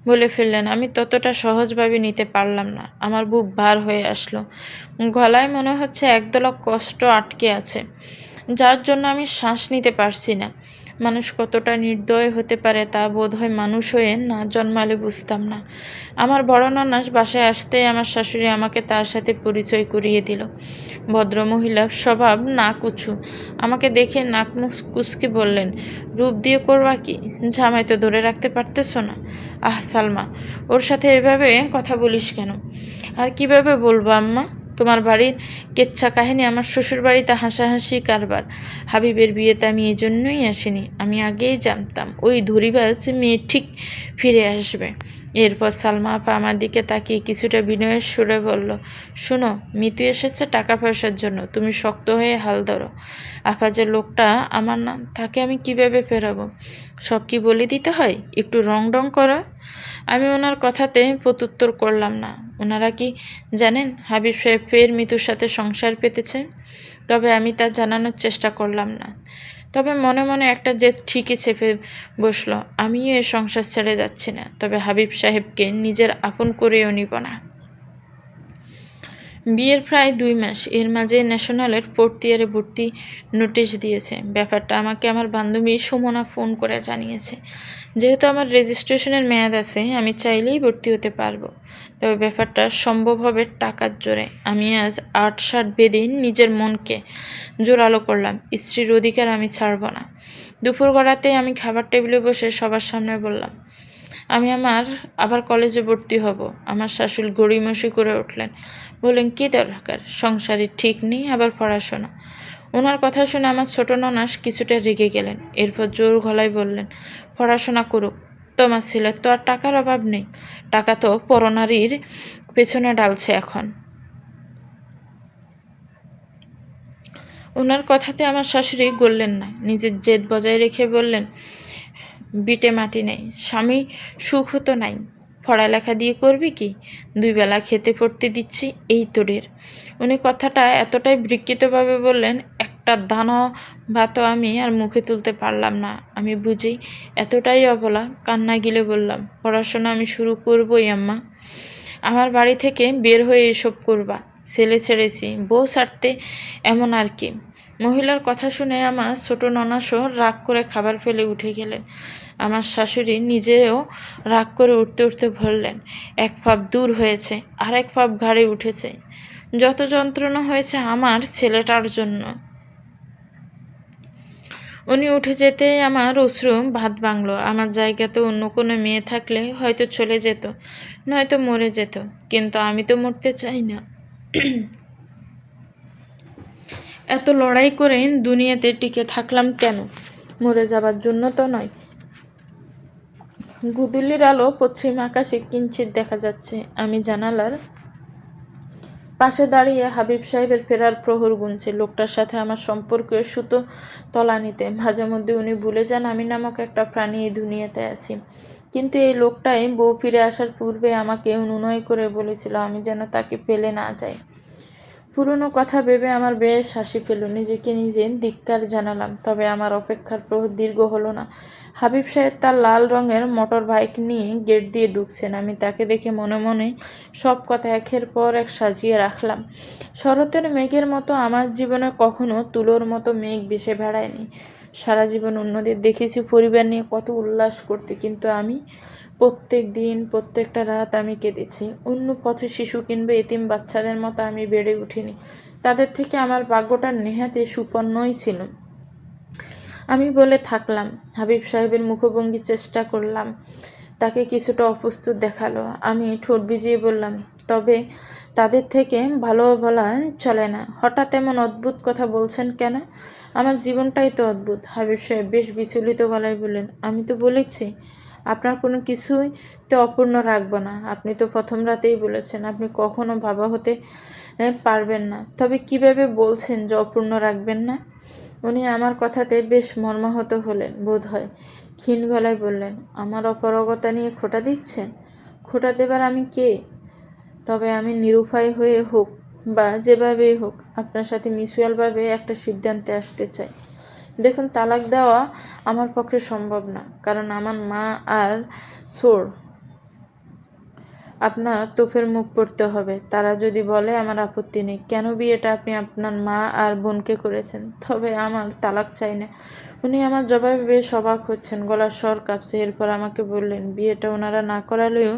বলে ফেললেন, আমি ততটা সহজভাবে নিতে পারলাম না। আমার বুক ভার হয়ে আসলো, গলায় মনে হচ্ছে একদলা কষ্ট আটকে আছে, যার জন্য আমি শ্বাস নিতে পারছি না। মানুষ কতটা নির্দয় হতে পারে তা বোধহয় মানুষ হয়ে না জন্মালে বুঝতাম না। আমার বড় ননাস বাসায় আসতেই আমার শাশুড়ি আমাকে তার সাথে পরিচয় করিয়ে দিল। ভদ্রমহিলা স্বভাব, নাক উঁচু। আমাকে দেখে নাক কুচকে বললেন, রূপ দিয়ে করবা কি? জামাই তো ধরে রাখতে পারতেছ না। আহ সালমা, ওর সাথে এভাবে কথা বলিস কেন? আর কিভাবে বলবো আম্মা? তোমার বাড়ির কেচ্ছা কাহিনী আমার শ্বশুর বাড়িতে হাসাহাসি কারবার। হাবিবের বিয়েতে আমি এই জন্যই আসিনি। আমি আগেই জানতাম ওই ধরিবাজ মেয়ে ঠিক ফিরে আসবে। এরপর সালমা আপা আমার দিকে তাকিয়ে কিছুটা বিনয়ের সুরে বলল, শোনো, মিতু এসেছে টাকা পয়সার জন্য, তুমি শক্ত হয়ে হাল ধরো। আপা, যে লোকটা আমার না, তাকে আমি কিভাবে ফেরাবো? সব কি বলে দিতে হয়? একটু রং করো। আমি ওনার কথাতে প্রত্যুত্তর করলাম না। ওনারা কি জানেন হাবিব সাহেব ফের মিতুর সাথে সংসার পেতেছে? তবে আমি তা জানানোর চেষ্টা করলাম না। তবে মনে মনে একটা জেদ ঠিকই চেপে বসলো, আমিও এ সংসার ছেড়ে যাচ্ছি না, তবে হাবিব সাহেবকে নিজের আপন করেও নিব না। বিয়ের প্রায় 2 মাস, এর মাঝে ন্যাশনালের 4th ইয়ারে ভর্তি নোটিশ দিয়েছে। ব্যাপারটা আমাকে আমার বান্ধবী সুমনা ফোন করে জানিয়েছে। যেহেতু আমার রেজিস্ট্রেশনের মেয়াদ আছে, আমি চাইলেই ভর্তি হতে পারবো। তবে ব্যাপারটা সম্ভব হবে টাকার জোরে। আমি আজ 8-7 বেঁধে নিজের মনকে জোরালো করলাম, স্ত্রীর অধিকার আমি ছাড়ব না। দুপুর গড়াতেই আমি খাবার টেবিলে বসে সবার সামনে বললাম, আমি আবার কলেজে ভর্তি হব। আমার শাশুড়ি গড়িমসি করে উঠলেন, বললেন, কী দরকার? সংসারে ঠিক নেই, আবার পড়াশোনা। ওনার কথা শুনে আমার ছোট ননাস কিছুটা রেগে গেলেন। এরপর জোর গলায় বললেন, পড়াশোনা করুক, তোমার ছেলের তো আর টাকার অভাব নেই। টাকা তো পরনারীর পেছনে ডালছে এখন। ওনার কথাতে আমার শাশুড়ি গললেন না, নিজের জেদ বজায় রেখে বললেন, বিটে মাটি নেই, স্বামী সুখ হতো নাই, পড়ালেখা দিয়ে করবি কি? 2 বেলা খেতে পড়তে দিচ্ছি, এই তোরের। উনি কথাটা এতটাই বিকৃতভাবে বললেন, একটা দানা ভাতও আমি আর মুখে তুলতে পারলাম না। আমি বুঝি এতটাই অবলা, কান্না গিলে বললাম, পড়াশোনা আমি শুরু করবই আম্মা। আমার বাড়ি থেকে বের হয়ে এসব করবা? ছেলে ছেড়েছি, বউ ছাড়তে এমন আর কি? মহিলার কথা শুনে আমার ছোট ননাসও রাগ করে খাবার ফেলে উঠে গেলেন। আমার শাশুড়ি নিজেও রাগ করে উঠতে উঠতে বললেন, এক পাপ দূর হয়েছে, আর এক পাপ ঘাড়ে উঠেছে। যত যন্ত্রণা হয়েছে আমার ছেলেটার জন্য। উনি উঠে যেতেই আমার অশ্রু ভাত ভাঙলো। আমার জায়গাতে অন্য কোনো মেয়ে থাকলে হয়তো চলে যেত, নয়তো মরে যেত, কিন্তু আমি তো মরতে চাই না। এত লড়াই করে দুনিয়াতে টিকে থাকলাম কেন? মরে যাবার জন্য তো নয়। গুদুলির আলো পশ্চিম আকাশে কিঞ্চিত দেখা যাচ্ছে। আমি জানালার পাশে দাঁড়িয়ে হাবিব সাহেবের ফেরার প্রহর গুনছে। লোকটার সাথে আমার সম্পর্ক সুতো তলানিতে। মাঝে মধ্যে উনি ভুলে যান আমি নামক একটা প্রাণী এই দুনিয়াতে আছি। কিন্তু এই লোকটাই বউ ফিরে আসার পূর্বে আমাকে অনুনয় করে বলেছিল আমি যেন তাকে ফেলে না যাই। পুরনো কথা ভেবে আমার বেশ হাসি পেল। নিজেকে নিজে ধিক্কার জানালাম। তবে আমার অপেক্ষার প্রহর দীর্ঘ হলো না। হাবিব সাহেব তার লাল রঙের মোটর বাইক নিয়ে গেট দিয়ে ঢুকছেন। আমি তাকে দেখে মনে মনে সব কথা একের পর এক সাজিয়ে রাখলাম। শরতের মেঘের মতো আমার জীবনে কখনো তুলোর মতো মেঘ ভেসে বেড়ায়নি। সারা জীবন অন্যদের দেখেছি পরিবার নিয়ে কত উল্লাস করতে, কিন্তু আমি প্রত্যেক দিন প্রত্যেকটা রাত আমি কেঁদেছি। অন্য পথ শিশু কিংবা এতিম বাচ্চাদের মতো আমি বেড়ে উঠিনি। তাদের থেকে আমার ভাগ্যটা নেহাতি সুপন্নই ছিল। আমি বলে থাকলাম। হাবিব সাহেবের মুখভঙ্গি চেষ্টা করলাম, তাকে কিছুটা অপ্রস্তুত দেখালো। আমি ঠোঁট ভিজিয়ে বললাম, তবে তাদের থেকে ভালো বলা চলে না। হঠাৎ এমন অদ্ভুত কথা বলছেন কেন? আমার জীবনটাই তো অদ্ভুত। হাবিব সাহেব বেশ বিচলিত গলায় বললেন, আমি তো বলেছি আপনার কোনো কিছুই তো অপূর্ণ রাখবো না। আপনি তো প্রথম রাতেই বলেছেন আপনি কখনো বাবা হতে পারবেন না। তবে কিভাবে বলছেন যে অপূর্ণ রাখবেন না? উনি আমার কথাতে বেশ মর্মাহত হলেন বোধ হয়। ক্ষীণ গলায় বললেন, আমার অপারগতা নিয়ে খোঁটা দিচ্ছেন? খোঁটা দেবার আমি কে? তবে আমি নিরুপায় হয়ে হোক বা যেভাবেই হোক আপনার সাথে মিউচুয়ালভাবে একটা সিদ্ধান্তে আসতে চাই। দেখুন, তালাক দেওয়া আমার পক্ষে সম্ভব না, কারণ আমার মা আর সোর আপনার তোফের মুখ পড়তে হবে। তারা যদি বলে আমার আপত্তি নেই। কেন বিয়েটা আপনি আপনার মা আর বোনকে করেছেন? তবে আমার তালাক চাই না। উনি আমার জবাবে বেশ অবাক হচ্ছেন, গলার স্বর কাঁপছে। এরপর আমাকে বললেন, বিয়েটা ওনারা না করালেও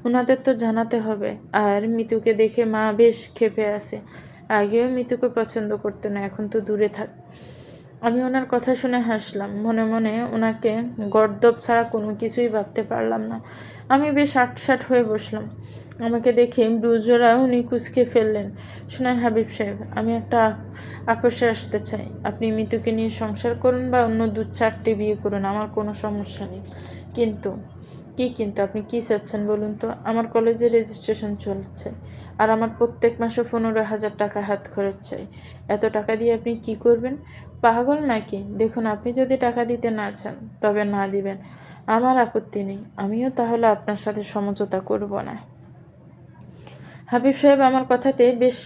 ওনাদের তো জানাতে হবে। আর মিতুকে দেখে মা বেশ ক্ষেপে আছে। আগেও মিতুকে পছন্দ করতো না, এখন তো দূরে থাক। আমি ওনার কথা শুনে হাসলাম। মনে মনে ওনাকে গর্দভ ছাড়া কোনো কিছুই ভাবতে পারলাম না। আমি বেশ আটসাট হয়ে বসলাম। আমাকে দেখে ব্রুজরা উনি কুঁচকে ফেললেন। শোনেন হাবিব সাহেব, আমি একটা আপোষে আসতে চাই। আপনি মিতুকে নিয়ে সংসার করুন বা অন্য 2-4টে বিয়ে করুন, আমার কোনো সমস্যা নেই। কিন্তু কিন্তু আপনি কি চাচ্ছেন বলুন তো? আমার কলেজে রেজিস্ট্রেশন চলছে, আর আমার প্রত্যেক মাসে 15,000 টাকা হাত খরচ চাই। এত টাকা দিয়ে আপনি কি করবেন? পাগল নাকি? দেখুন, আপনি যদি টাকা দিতে না চান তবে না দিবেন, আমার আপত্তি নেই। আমিও তাহলে আপনার সাথে সমঝোতা করব না। হাবিব সাহেব আমার কথাতে বেশ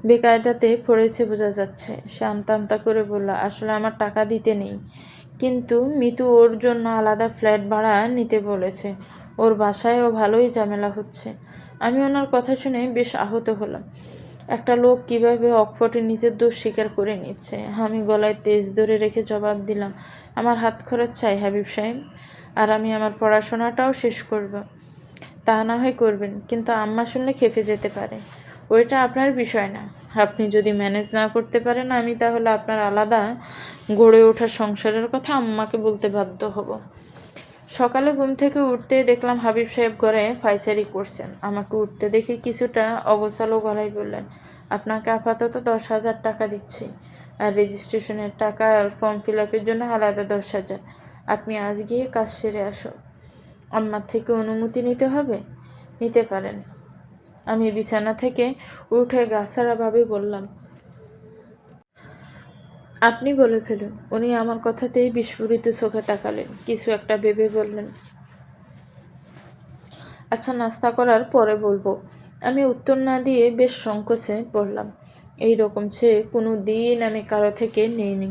বেকায়দাতে পড়েছে বোঝা যাচ্ছে। সে আমতা আমতা করে বলল, আসলে আমার টাকা দিতে নেই, কিন্তু মিতু ওর জন্য আলাদা ফ্ল্যাট ভাড়া নিতে বলেছে। ওর বাসায়ও ভালোই ঝামেলা হচ্ছে। আমি ওনার কথা শুনে বেশ আহত হলাম। একটা লোক কিভাবে অকপটে নিজের দোষ স্বীকার করে নিচ্ছে। আমি গলায় তেজ ধরে রেখে জবাব দিলাম, আমার হাত খরচ চাই হাবিব সাহেব, আর আমি আমার পড়াশোনাটাও শেষ করব। তা না হয় করবেন, কিন্তু আম্মা শুনলে খেপে যেতে পারে। ওইটা আপনার বিষয় না। আপনি যদি ম্যানেজ না করতে পারেন, আমি তাহলে আপনার আলাদা গড়ে ওঠা সংসারের কথা আম্মাকে বলতে বাধ্য হব। সকালে ঘুম থেকে উঠতেই দেখলাম হাবিব সাহেব ঘরে পায়চারি করছেন। আমাকে উঠতে দেখে কিছুটা অগোছালো গলায় বললেন, আপনাকে আপাতত 10,000 টাকা দিচ্ছি, আর রেজিস্ট্রেশনের টাকা আর ফর্ম ফিল আপের জন্য আলাদা 10,000। আপনি আজ গিয়ে কাজ সেরে আসুন। আম্মার থেকে অনুমতি নিতে হবে? নিতে পারেন। আমি বিছানা থেকে উঠে গাছাড়াভাবে বললাম, আপনি বলে ফেলুন। উনি আমার কথাতেই বিস্ফোরিত চোখে তাকালেন। কিছু একটা ভেবে বললেন, আচ্ছা, নাস্তা করার পরে বলবো। আমি উত্তর না দিয়ে বেশ সংকোচে পড়লাম। এই রকম সে কোনো দিন আমি কারো থেকে নিইনি।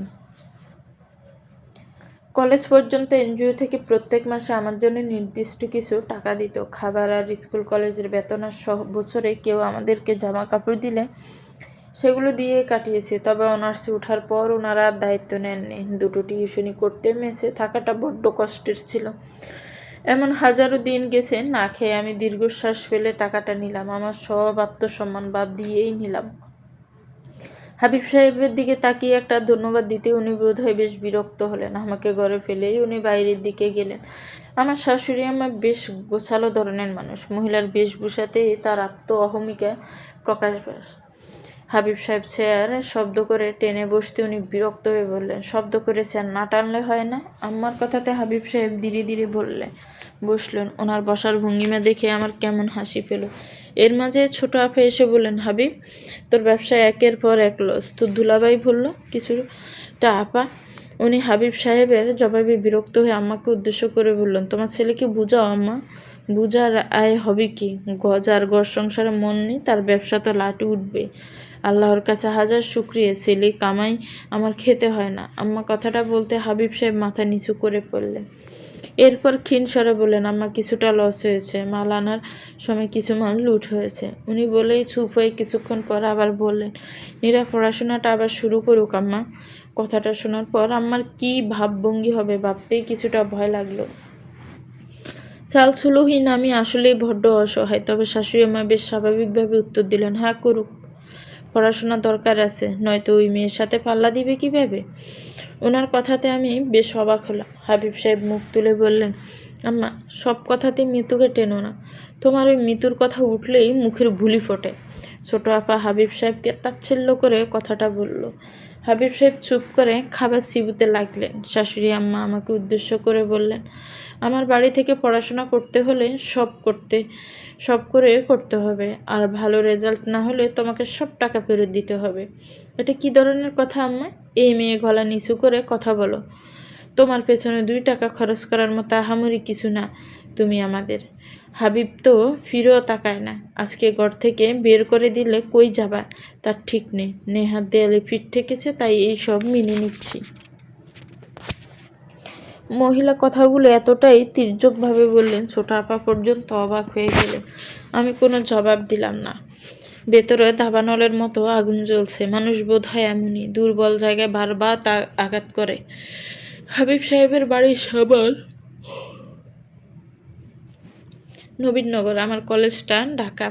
কলেজ পর্যন্ত এনজিও থেকে প্রত্যেক মাসে আমার জন্য নির্দিষ্ট কিছু টাকা দিত। খাবার আর স্কুল কলেজের বেতন আর বছরে কেউ আমাদেরকে জামা কাপড় দিলে সেগুলো দিয়ে কাটিয়েছি। তবে অনার্সে ওঠার পর ওনারা আর দায়িত্ব নেননি। 2টো টিউশনি করতে মেসে থাকাটা বড্ড কষ্টের ছিল। এমন হাজারো দিন গেছে না খেয়ে। আমি দীর্ঘশ্বাস ফেলে টাকাটা নিলাম। আমার সব আত্মসম্মান বাদ দিয়েই নিলাম। হাবিব সাহেবের দিকে তাকিয়ে একটা ধন্যবাদ দিতে উনি বোধ হয় বেশ বিরক্ত হলেন। আমাকে ঘরে ফেলেই উনি বাইরের দিকে গেলেন। আমার শাশুড়ি আমার বেশ গোছালো ধরনের মানুষ। মহিলার বেশভূষাতেই তার অহমিকা প্রকাশ পায়। হাবিব সাহেব চেয়ার শব্দ করে টেনে বসতে উনি বিরক্ত হয়ে বললেন, শব্দ করে চেয়ার না টানলে হয় না? আমার কথাতে হাবিব সাহেব ধীরে ধীরে বসলেন। ওনার বসার ভঙ্গিমা দেখে আমার কেমন হাসি পেল। এর মাঝে ছোট আপা এসে বললেন, হাবিব, তোর ব্যবসায় একের পর এক লস। তোর দুলাভাই বলল কিছুটা আপা। উনি হাবিব সাহেবের জবাবে বিরক্ত হয়ে আম্মাকে উদ্দেশ্য করে বললেন, তোমার ছেলেকে বুঝাও আম্মা, বুঝার আয় হবে কি? যার ঘর সংসারে মন নেই তার ব্যবসা তো লাটে উঠবে। আল্লাহর কাছে হাজার শুকরিয়া, ছেলে কামাই আমার খেতে হয় না। আম্মা কথাটা বলতে হাবিব সাহেব মাথা নিচু করে পড়লেন। এরপর ক্ষীণ স্বরে বললেন, আম্মা কিছুটা লস হয়েছে, মাল আনার সময় কিছু মাল লুট হয়েছে। উনি বলেই চুপ হয়ে কিছুক্ষণ পর আবার বললেন, নীরা পড়াশোনাটা আবার শুরু করুক আম্মা। কথাটা শোনার পর আম্মার কি ভাবভঙ্গি হবে ভাবতেই কিছুটা ভয় লাগলো। সালসুলুহীন আমি আসলেই বড্ড অসহায়। তবে শাশুড়ি মা বেশ স্বাভাবিকভাবে উত্তর দিলেন, হ্যাঁ করুক, পড়াশোনা দরকার আছে, নয়তো ওই মেয়ের সাথে পাল্লা দিবে কিভাবে। ওনার কথাতে আমি বেশ অবাক হলাম। হাবিব সাহেব মুখ তুলে বললেন, আম্মা সব কথাতেই মৃত্যুকে টেনো না। তোমার ওই মৃত্যুর কথা উঠলেই মুখের ভুলি ফোটে। ছোট আপা হাবিব সাহেবকে তাচ্ছিল্য করে কথাটা বলল। হাবিব সাহেব চুপ করে খাবার চিবুতে লাগলেন। শাশুড়ি আম্মা আমাকে উদ্দেশ্য করে বললেন, আমার বাড়ি থেকে পড়াশোনা করতে হলে সব করে করতে হবে, আর ভালো রেজাল্ট না হলে তোমাকে সব টাকা ফেরত দিতে হবে। এটা কি ধরনের কথা আম্মা? এই মেয়ে গলা নিচু করে কথা বলো। তোমার পেছনে 2 টাকা খরচ করার মতো আহামরি কিছু না তুমি আমাদের। হাবিব তো ফিরেও তাকায় না। আজকে ঘর থেকে বের করে দিলে কই যাবা তার ঠিক নেই। নেহাত দেয়ালে পিঠ ঠেকেছে, তাই এই সব মেনে নিচ্ছি। মহিলা কথাগুলো এতটাই তির্যকভাবে বললেন, ছোট আপা পর্যন্ত অবাক হয়ে গেলেন। আমি কোনো জবাব দিলাম না। ভেতরে দাবানলের মতো আগুন জ্বলছে। মানুষ বোধ হয় এমনই, দুর্বল জায়গায় বারবার আঘাত করে। হাবিব সাহেবের বাড়ির সাবার নবীনগর, আমার কলেজটা ঢাকা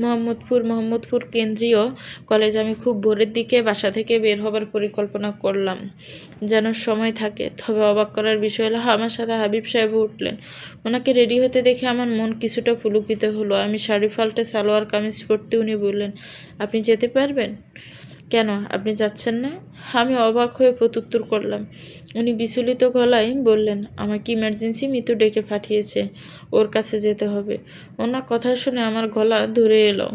মোহাম্মদপুর কেন্দ্রীয় কলেজ। আমি খুব ভোরের দিকে বাসা থেকে বের হবার পরিকল্পনা করলাম যেন সময় থাকে। তবে অবাক করার বিষয় হলো আমার সাথে হাবিব সাহেব উঠলেন। ওনাকে রেডি হতে দেখে আমার মন কিছুটা পুলকিত হলো। আমি শাড়ি পাল্টে সালোয়ার কামিজ পরতে উনি বললেন, আপনি যেতে পারবেন? কেন, আপনি যাচ্ছেন না? আমি অবাক হয়ে প্রত্যুত্তর করলাম। উনি বিচলিত গলায় বললেন, আমাকে ইমার্জেন্সি মিতু ডেকে পাঠিয়েছে, ওর কাছে যেতে হবে। ওনার কথা শুনে আমার গলা ধরে এলো।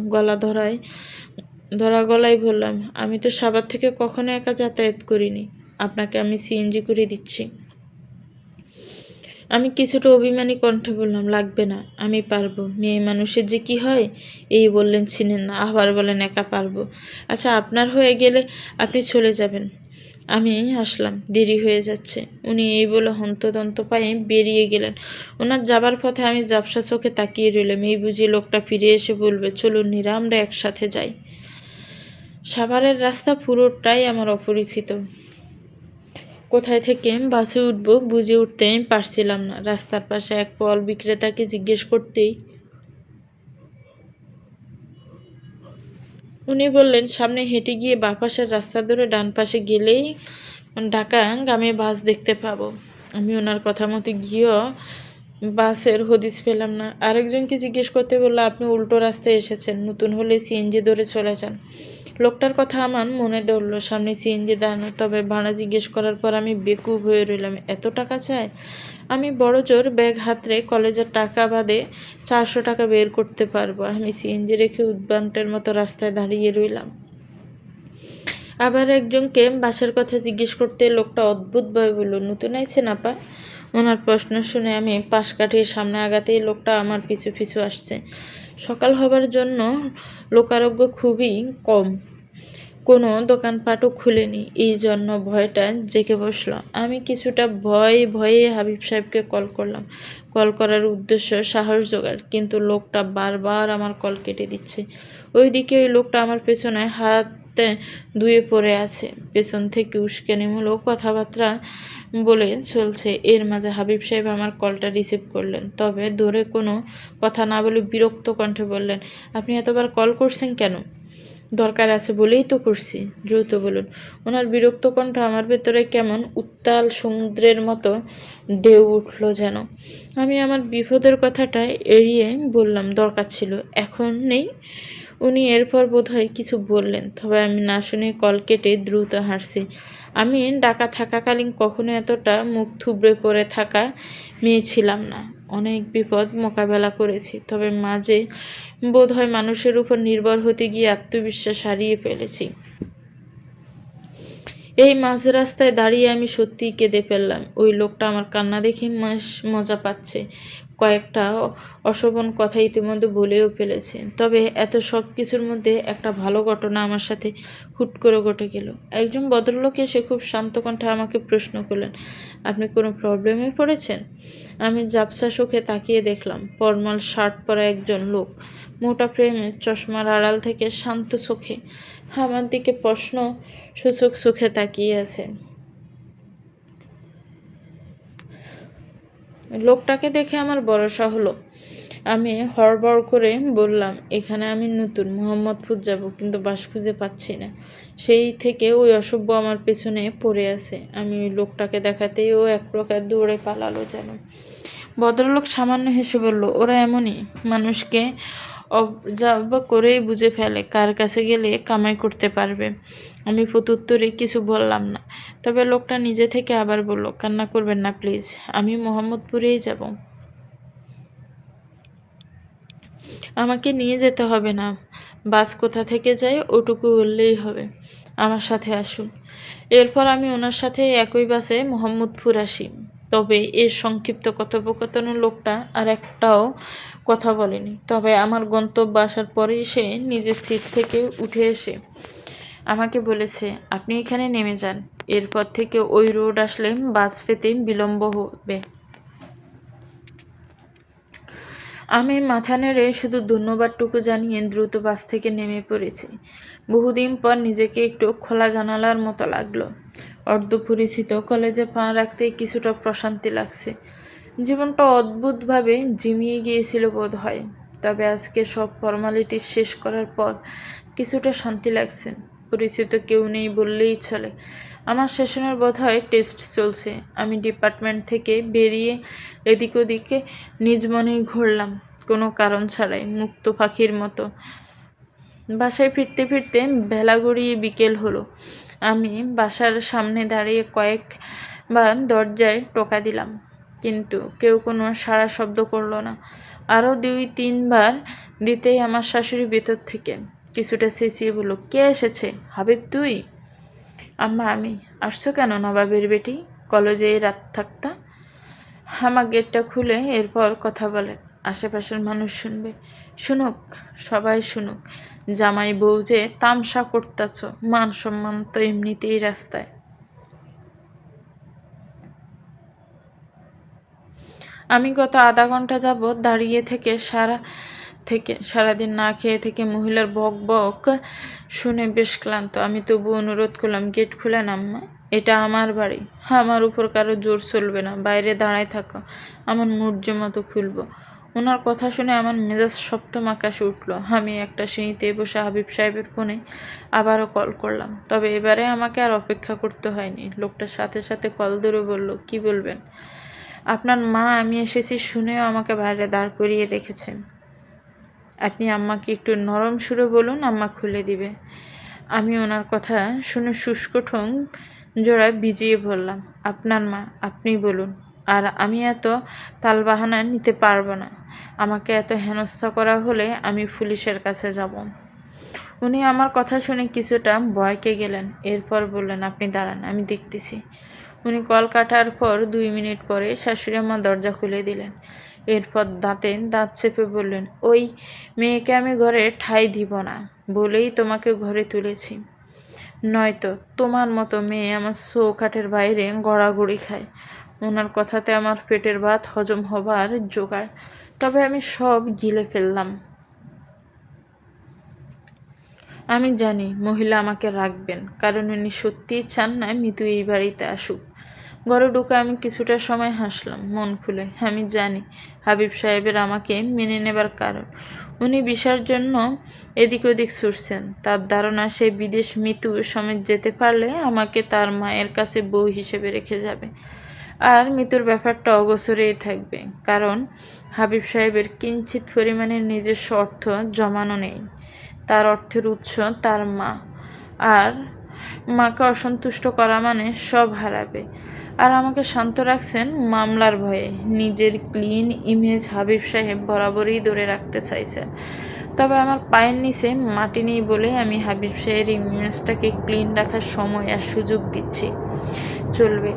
ধরা গলায় বললাম, আমি তো সাভার থেকে কখনো একা যাতায়াত করিনি, আপনাকে আমি সিএনজি করে দিচ্ছি। আমি কিছুটা অভিমানী কণ্ঠে বললাম, লাগবে না, আমি পারবো। মেয়ে মানুষের যে কি হয়, এই বললেন চিনেন না, আবার বলেন একা পারবো। আচ্ছা আপনার হয়ে গেলে আপনি চলে যাবেন, আমি আসলাম, দেরি হয়ে যাচ্ছে। উনি এই বলে হন্তদন্ত পায়ে বেরিয়ে গেলেন। ওনার যাবার পথে আমি ঝাপসা চোখে তাকিয়ে রইলাম। এই বুঝি লোকটা ফিরে এসে বলবে, চলুন নীরা আমরা একসাথে যাই। সাভারের রাস্তা পুরোটাই আমার অপরিচিত। কোথায় থেকে বাসে উঠবো বুঝে উঠতে পারছিলাম না। রাস্তার পাশে এক ফল বিক্রেতাকে জিজ্ঞেস করতেই উনি বললেন, সামনে হেঁটে গিয়ে বাঁ পাশের রাস্তা ধরে ডান পাশে গেলেই ঢাকা-গামী বাস দেখতে পাবো। আমি ওনার কথা মতো গিয়েও বাসের হদিস পেলাম না। আরেকজনকে জিজ্ঞেস করতে বললো, আপনি উল্টো রাস্তায় এসেছেন, নতুন হলে সিএনজি ধরে চলে যান। লোকটার কথা আমার মনে ধরলো, সামনে সিএনজি দাঁড়ানো। তবে ভাড়া জিজ্ঞেস করার পর আমি বেকুব হয়ে রইলাম। এত টাকা চায়? আমি বড় জোর ব্যাগ হাতড়ে কলেজের টাকা বাদে 400 টাকা বের করতে পারবো। আমি সিএনজি রেখে উদ্ভ্রান্তের মতো রাস্তায় দাঁড়িয়ে রইলাম। আবার একজনকে বাসার কথা জিজ্ঞেস করতে লোকটা অদ্ভুতভাবে বলল, নতুন আইছেন আপা? ওনার প্রশ্ন শুনে আমি পাশ কাটিয়ে সামনে আগাতেই লোকটা আমার পিছু পিছু আসছে। সকাল হবার জন্য লোকারোগ্য খুবই কম, কোনো দোকানপাটও খুলেনি, এই জন্য ভয়টা জেগে বসলো। আমি কিছুটা ভয়ে হাবিব সাহেবকে কল করলাম। কল করার উদ্দেশ্য সাহস জোগাড়, কিন্তু লোকটা বারবার আমার কল কেটে দিচ্ছে। ওইদিকে ওই লোকটা আমার পেছনে হাতে ধুয়ে পড়ে আছে, পেছন থেকে উস্কানিমূলক কথাবার্তা বলে চলছে। এর মাঝে হাবিব সাহেব আমার কলটা রিসিভ করলেন, তবে ধরে কোনো কথা না বলে বিরক্ত কণ্ঠে বললেন, আপনি এতবার কল করছেন কেন? দরকার আছে বলেই তো করছি, দ্রুত বলুন। ওনার বিরক্ত কণ্ঠ আমার ভেতরে কেমন উত্তাল সমুদ্রের মতো ঢেউ উঠল যেন। আমি আমার বিপদের কথাটা এড়িয়ে বললাম, দরকার ছিল, এখন নেই। উনি এরপর বোধহয় কিছু বললেন, তবে আমি না শুনে কল কেটে দ্রুত হাসছি। আমি ঢাকা থাকাকালীন কখনো এতটা মুখ থুবড়ে পড়ে থাকা মেয়ে ছিলাম না। অনেক বিপদ মোকাবেলা করেছি, তবে মাঝে বোধহয় মানুষের উপর নির্ভর হতে গিয়ে আত্মবিশ্বাস হারিয়ে ফেলেছি। এই মাঝ রাস্তায় দাঁড়িয়ে আমি সত্যিই কেঁদে ফেললাম। ওই লোকটা আমার কান্না দেখে মজা পাচ্ছে। কয়েকটা অশোভন কথা ইতিমধ্যে বলেও ফেলেছে। তবে এত সব কিছুর মধ্যে একটা ভালো ঘটনা আমার সাথে হুট করে ঘটে গেল। একজন ভদ্রলোক এসে খুব শান্ত কণ্ঠে আমাকে প্রশ্ন করলেন, আপনি কোনো প্রবলেমে পড়েছেন? আমি ঝাপসা চোখে তাকিয়ে দেখলাম ফরমাল শার্ট পরা একজন লোক মোটা ফ্রেমের চশমার আড়াল থেকে শান্ত চোখে আমার দিকে প্রশ্ন সূচক চোখে তাকিয়ে আছেন। লোকটাকে দেখে আমার ভরসা হলো। আমি হড়বড় করে বললাম, এখানে আমি নতুন, মোহাম্মদপুর যাব, কিন্তু বাস খুঁজে পাচ্ছি না। সেই থেকে ওই অসভ্য আমার পেছনে পড়ে আছে। আমি ওই লোকটাকে দেখাতেই ও এক প্রকার দৌড়ে পালালো যেন। ভদ্রলোক সামান্য হেসে বলল, ওরা এমনই, মানুষকে অবজার্ভ করেই বুঝে ফেলে কার কাছে গেলে কামাই করতে পারবে। আমি প্রত্যুত্তরে কিছু বললাম না। তবে লোকটা নিজে থেকে আবার বলল, কান্না করবেন না প্লিজ, আমি মোহাম্মদপুরেই যাব। আমাকে নিয়ে যেতে হবে না, বাস কোথা থেকে যায় ওটুকু বললেই হবে। আমার সাথে আসুন। এরপর আমি ওনার সাথে একই বাসে মোহাম্মদপুর আসি। তবে এর সংক্ষিপ্ত কথোপকথনে লোকটা আর একটাও কথা বলেনি। তবে আমার গন্তব্যে আসার পরেই সে নিজের সিট থেকে উঠে এসে আমাকে বলেছে, আপনি এখানে নেমে যান, এরপর থেকে ওই রোড আসলে বাস পেতে বিলম্ব হবে। আমি মাথা নেড়ে শুধু ধন্যবাদটুকু জানিয়ে দ্রুত বাস থেকে নেমে পড়েছি। বহুদিন পর নিজেকে একটু খোলা জানালার মতো লাগলো। অর্ধপরিচিত কলেজে পা রাখতেই কিছুটা প্রশান্তি লাগছে। জীবনটা অদ্ভুতভাবে জিমিয়ে গিয়েছিল বোধ হয়। তবে আজকে সব ফর্মালিটি শেষ করার পর কিছুটা শান্তি লাগছে। পরিচিত কেউ নেই বললেই চলে। আমার সেশনের বোধহয় টেস্ট চলছে। আমি ডিপার্টমেন্ট থেকে বেরিয়ে এদিক ওদিকে নিজ মনেই ঘুরলাম, কোনো কারণ ছাড়াই, মুক্ত পাখির মতো। বাসায় ফিরতে ফিরতে বেলা গড়িয়ে বিকেল হলো। আমি বাসার সামনে দাঁড়িয়ে কয়েকবার দরজায় টোকা দিলাম, কিন্তু কেউ কোনো সাড়া শব্দ করলো না। আরও 2-3 বার দিতেই আমার শাশুড়ি ভেতর থেকে কিছুটা চেঁচিয়ে বলল, কে এসেছে? হাবিব তুই? আম্মা আমি। আসছো কেন নবাবের বেটি? কলেজে এই রাত থাকতা? আমার গেটটা খুলে এরপর কথা বলেন, আশেপাশের মানুষ শুনবে। শুনুক, সবাই শুনুক। জামাই বউ যে তামসা করতেছ, মান সম্মান তো এমনিতেই রাস্তায়। আমি গত আধা ঘন্টা যাবৎ দাঁড়িয়ে সারাদিন না খেয়ে থেকে মহিলার বক বক শুনে বেশ ক্লান্ত। আমি তবু অনুরোধ করলাম, গেট খুলে আম্মা, এটা আমার বাড়ি, আমার উপর কারো জোর চলবে না, বাইরে দাঁড়ায় থাকো, আমার মর্জি মতো খুলবো। ওনার কথা শুনে আমার মেজাজ সপ্তম আকাশে উঠল। আমি একটা সিঁড়িতে বসে হাবিব সাহেবের ফোনে আবারও কল করলাম। তবে এবারে আমাকে আর অপেক্ষা করতে হয়নি। লোকটা সাথে সাথে কল ধরে বলল, কি বলবেন? আপনার মা আমি এসেছি শুনেও আমাকে বাইরে দাঁড় করিয়ে রেখেছেন। আপনি আম্মাকে একটু নরম সুরে বলুন, আম্মা খুলে দিবে। আমি ওনার কথা শুনে শুষ্ক ঠোং জোড়া ভিজিয়ে বললাম, আপনার মা, আপনি বলুন। আর আমি এত তালবাহানা নিতে পারবো না। আমাকে এত হেনস্থা করা হলে আমি পুলিশের কাছে যাব। উনি আমার কথা শুনে কিছুটা ভয়কে গেলেন। এরপর বললেন, আপনি দাঁড়ান, আমি দেখতেছি। উনি কল কাটার পর 2 মিনিট পরে শাশুড়ি আমার দরজা খুলে দিলেন। এরপর দাঁতে দাঁত চেপে বললেন, ওই মেয়েকে আমি ঘরে ঠাঁই দিব না বলেই তোমাকে ঘরে তুলেছি, নয়তো তোমার মতো মেয়ে আমার চৌকাঠের বাইরে গড়াগড়ি খায়। ওনার কথাতে আমার পেটের ভাত হজম হবার জোগাড়। তবে আমি সব গিলে ফেললাম। আমি জানি মহিলা আমাকে রাখবেন, কারণ উনি সত্যিই চান না মিতু এই বাড়িতে আসুক। ঘরে ঢুকে আমি কিছুটা সময় হাসলাম মন খুলে। আমি জানি হাবিব সাহেবের আমাকে মেনে নেবার কারণ। উনি ভিসার জন্য এদিক ওদিক ছুটছেন। তার ধারণা সে বিদেশ মিতু সমেত যেতে পারলে আমাকে তার মায়ের কাছে বউ হিসেবে রেখে যাবে। আর মিতুর ব্যাপারটা অগোচরেই থাকবে, কারণ হাবিব সাহেবের কিঞ্চিত পরিমাণের নিজস্ব অর্থ জমানো নেই। তার অর্থের উৎস তার মা, আর মাকে অসন্তুষ্ট করা মানে সব হারাবে। আর আমাকে শান্ত রাখছেন মামলার ভয়ে। নিজের ক্লিন ইমেজ হাবিব সাহেব বরাবরই ধরে রাখতে চাইছেন। তবে আমার পায়ের নিচে মাটি নেই বলে আমি হাবিব সাহেবের ইমেজটাকে ক্লিন রাখার সময় আর সুযোগ দিচ্ছি। চলবে।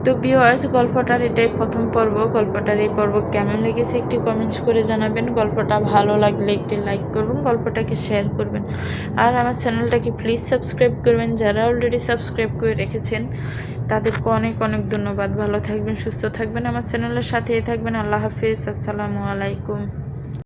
তো ভিউয়ার্স, গল্পটার এটাই প্রথম পর্ব। গল্পটার এই পর্ব কেমন লেগেছে একটু কমেন্টস করে জানাবেন। গল্পটা ভালো লাগলে একটি লাইক করবেন, গল্পটাকে শেয়ার করবেন, আর আমার চ্যানেলটাকে প্লিজ সাবস্ক্রাইব করবেন। যারা অলরেডি সাবস্ক্রাইব করে রেখেছেন তাদেরকে অনেক অনেক ধন্যবাদ। ভালো থাকবেন, সুস্থ থাকবেন, আমার চ্যানেলের সাথেই থাকবেন। আল্লাহ হাফেজ, আসসালামু আলাইকুম।